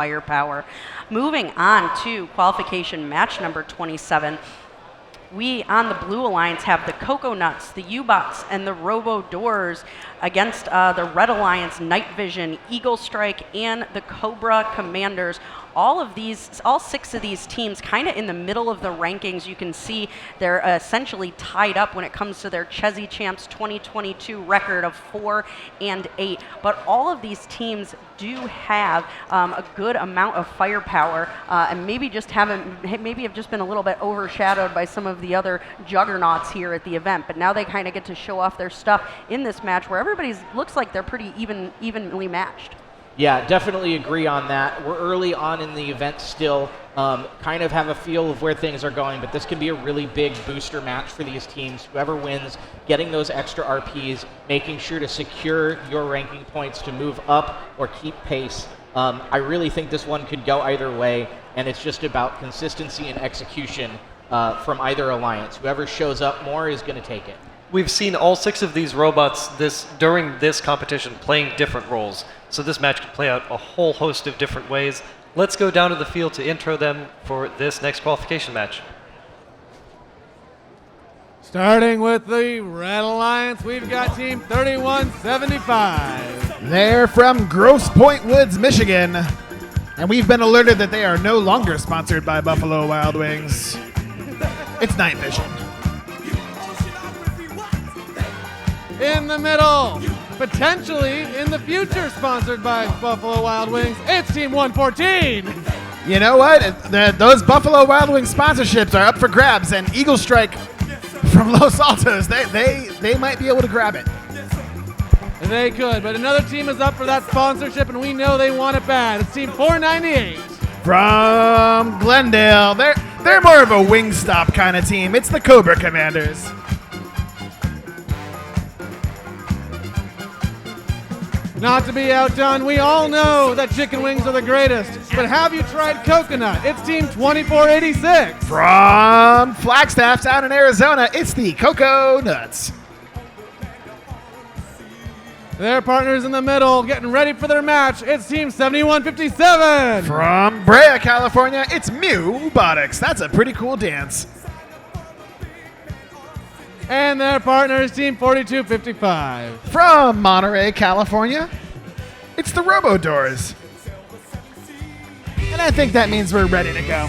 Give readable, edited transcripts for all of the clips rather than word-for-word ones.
firepower. Moving on to qualification match number 27. We on the Blue Alliance have the Cocoa Nuts, the U-Bots, and the Robo Doors against the Red Alliance, Night Vision, Eagle Strike, and the Cobra Commanders. All 6 of these teams kind of in the middle of the rankings. You can see they're essentially tied up when it comes to their Chezy Champs 2022 record of 4-8. But all of these teams do have a good amount of firepower, and maybe have just been a little bit overshadowed by some of the other juggernauts here at the event. But now they kind of get to show off their stuff in this match where everybody's looks like they're pretty evenly matched. Yeah, definitely agree on that. We're early on in the event still, kind of have a feel of where things are going, but this can be a really big booster match for these teams. Whoever wins, getting those extra RPs, making sure to secure your ranking points to move up or keep pace. I really think this one could go either way, and it's just about consistency and execution from either alliance. Whoever shows up more is going to take it. We've seen all 6 of these robots during this competition playing different roles, so this match could play out a whole host of different ways. Let's go down to the field to intro them for this next qualification match. Starting with the Red Alliance, we've got Team 3175. They're from Grosse Pointe Woods, Michigan, and we've been alerted that they are no longer sponsored by Buffalo Wild Wings. It's Night Vision. In the middle, potentially in the future sponsored by Buffalo Wild Wings, it's Team 114. You know what? Those Buffalo Wild Wings sponsorships are up for grabs, and Eagle Strike from Los Altos, they might be able to grab it. They could, but another team is up for that sponsorship, and we know they want it bad. It's Team 498. From Glendale, they're more of a Wingstop kind of team. It's the Cobra Commanders. Not to be outdone, we all know that chicken wings are the greatest, but have you tried coconut? It's Team 2486. From Flagstaff down in Arizona, it's the Cocoa Nuts. Their partners in the middle getting ready for their match, it's Team 7157. From Brea, California, it's Robotics. That's a pretty cool dance. And their partner is Team 4255. From Monterey, California, it's the Robo Doors. And I think that means we're ready to go.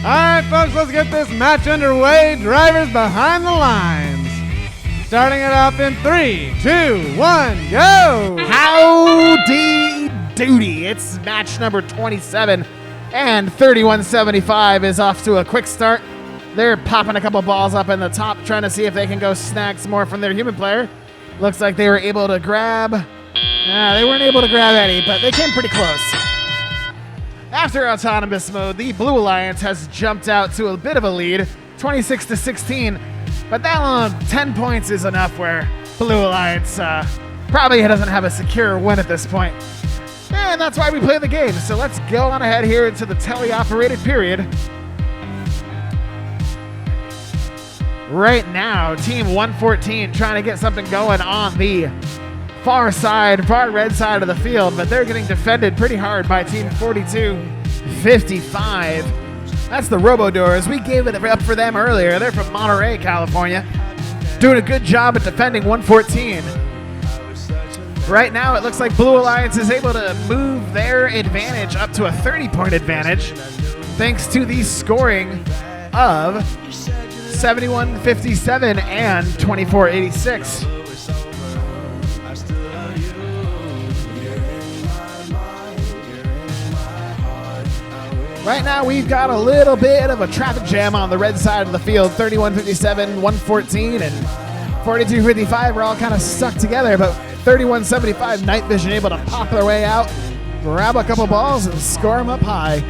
All right, folks, let's get this match underway. Drivers behind the lines. Starting it up in 3, 2, 1, go! Howdy doody. It's match number 27, and 3175 is off to a quick start. They're popping a couple balls up in the top, trying to see if they can go snag some more from their human player. Looks like they were able to grab. They weren't able to grab any, but they came pretty close. After autonomous mode, the Blue Alliance has jumped out to a bit of a lead, 26-16. But that 10 points is enough where Blue Alliance probably doesn't have a secure win at this point. And that's why we play the game. So let's go on ahead here into the teleoperated period. Right now, Team 114 trying to get something going on the far red side of the field, but they're getting defended pretty hard by Team 4255. That's the Robo Doors. We gave it up for them earlier. They're from Monterey, California, doing a good job at defending 114. Right now, it looks like Blue Alliance is able to move their advantage up to a 30-point advantage, thanks to the scoring of 7157 and 2486. Right now, we've got a little bit of a traffic jam on the red side of the field. 3157, 114, and 4255 are all kind of stuck together, but 3175 Night Vision able to pop their way out, grab a couple balls, and score them up high.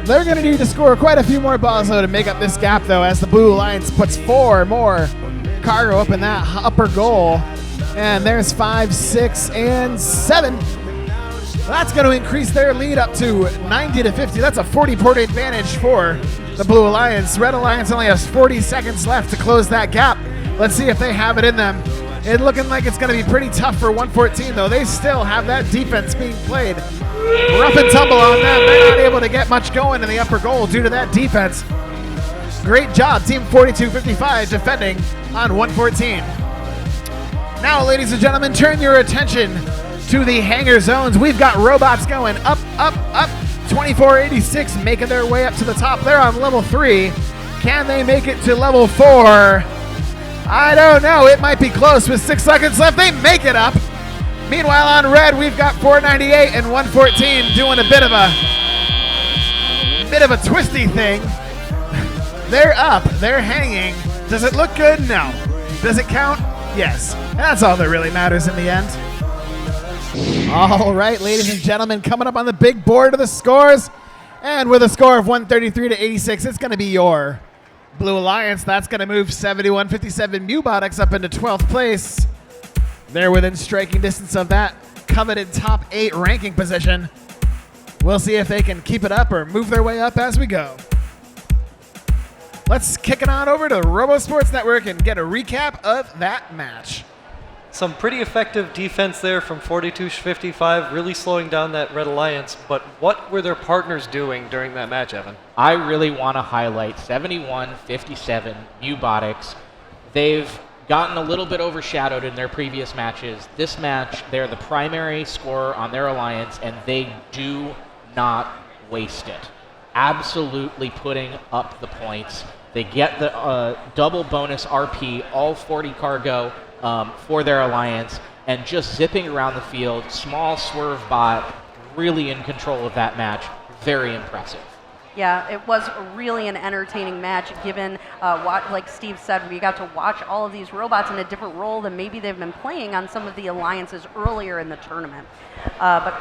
They're going to need to score quite a few more balls, though, to make up this gap, though, as the Blue Alliance puts 4 more cargo up in that upper goal. And there's 5, 6, and 7. That's going to increase their lead up to 90-50. That's a 40-point advantage for the Blue Alliance. Red Alliance only has 40 seconds left to close that gap. Let's see if they have it in them. It's looking like it's going to be pretty tough for 114, though. They still have that defense being played Rough and tumble on them. They're not able to get much going in the upper goal due to that defense. Great job, Team 4255 defending on 114. Now, ladies and gentlemen, turn your attention to the hangar zones. We've got robots going up, up, up. 2486 making their way up to the top. They're on level 3. Can they make it to level 4? I don't know. It might be close with 6 seconds left. They make it up. Meanwhile, on red, we've got 498 and 114 doing a bit of a twisty thing. They're up. They're hanging. Does it look good? No. Does it count? Yes. That's all that really matters in the end. All right, ladies and gentlemen, coming up on the big board of the scores. And with a score of 133 to 86, it's going to be your Blue Alliance. That's going to move 7157 Robotics up into 12th place. They're within striking distance of that coveted top 8 ranking position. We'll see if they can keep it up or move their way up as we go. Let's kick it on over to Robo Sports Network and get a recap of that match. Some pretty effective defense there from 4255, really slowing down that Red Alliance. But what were their partners doing during that match, Evan? I really want to highlight 71-57 Robotics. They've gotten a little bit overshadowed in their previous matches. This match, they're the primary scorer on their alliance, and they do not waste it. Absolutely putting up the points. They get the double bonus RP, all 40 cargo for their alliance, and just zipping around the field. Small swerve bot, really in control of that match. Very impressive. Yeah, it was really an entertaining match given, like Steve said, we got to watch all of these robots in a different role than maybe they've been playing on some of the alliances earlier in the tournament. But